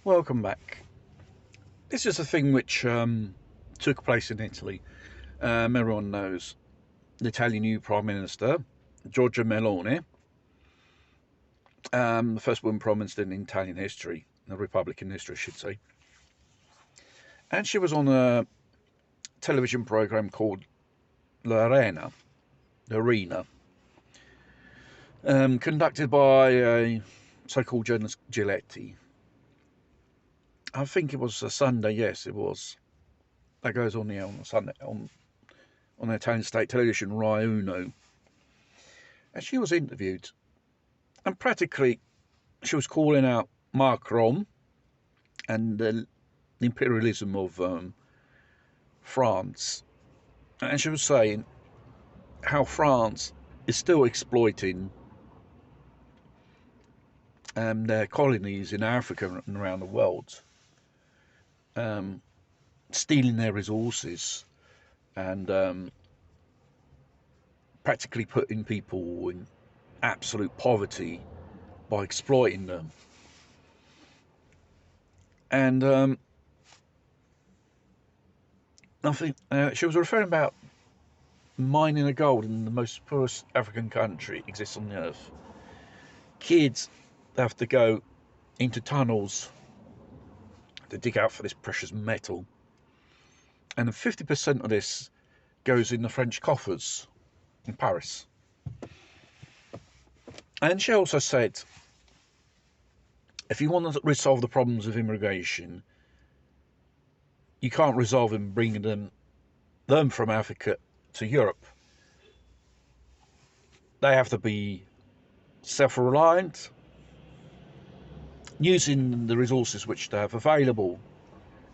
Welcome back. This is a thing which took place in Italy. Everyone knows the Italian new Prime Minister, Giorgia Meloni, the first woman Prime Minister in Italian history, the Republican history, I should say. And she was on a television program called L'Arena, conducted by a so-called journalist Giletti. I think it was a Sunday. Yes, it was. That goes on here on a Sunday on the Italian state television Rai Uno, and she was interviewed, and practically she was calling out Macron and the imperialism of France, and she was saying how France is still exploiting their colonies in Africa and around the world, stealing their resources and practically putting people in absolute poverty by exploiting them. And I think she was referring about mining the gold in the most poorest African country exists on the earth. Kids have to go into tunnels to dig out for this precious metal, and 50% of this goes in the French coffers in Paris. And she also said, if you want to resolve the problems of immigration, you can't resolve them bringing them from Africa to Europe. They have to be self-reliant, using the resources which they have available,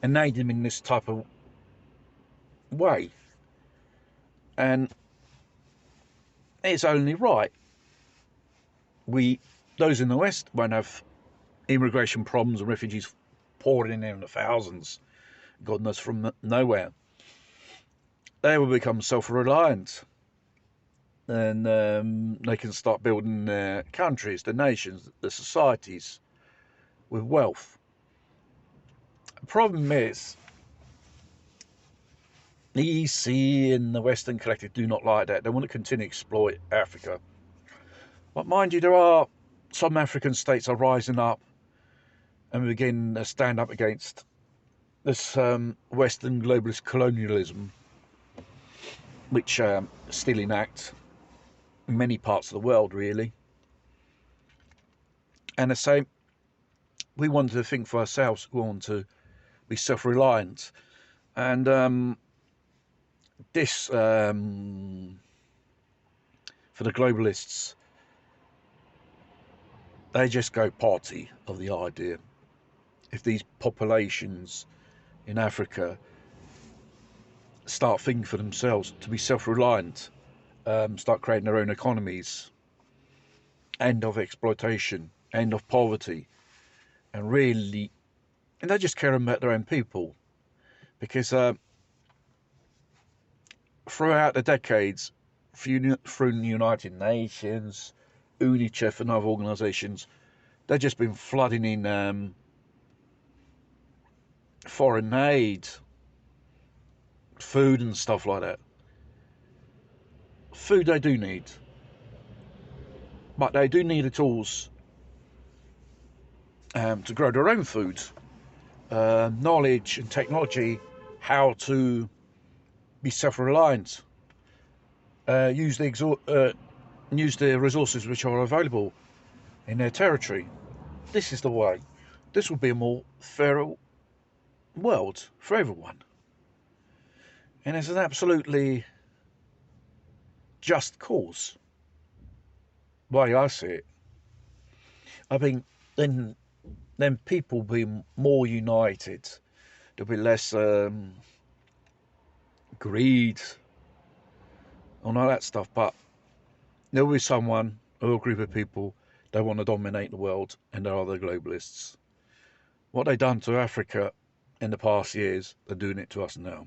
and aid them in this type of way. And it's only right. Those in the West, won't have immigration problems and refugees pouring in there in the thousands, God knows from nowhere. They will become self-reliant, and they can start building their countries, their nations, their societies with wealth. The problem is, the EC and the Western collective do not like that. They want to continue to exploit Africa. But mind you, there are some African states are rising up and begin to stand up against this Western globalist colonialism, which still enact in many parts of the world, really. And they say, we want to think for ourselves, we want to be self-reliant. And this, for the globalists, they just go party of the idea. If these populations in Africa start thinking for themselves, to be self-reliant, start creating their own economies, end of exploitation, end of poverty, and they just care about their own people. Because throughout the decades, through the United Nations, UNICEF and other organisations, they've just been flooding in foreign aid, food and stuff like that. Food they do need, but they do need the tools to grow their own food, knowledge and technology, how to be self-reliant, use the resources which are available in their territory. This is the way. This will be a more fairer world for everyone. And it's an absolutely just cause, way I see it. I think then people will be more united. There'll be less greed and all that stuff, but there'll be someone or a group of people that want to dominate the world, and there are the globalists. What they've done to Africa in the past years, they're doing it to us now.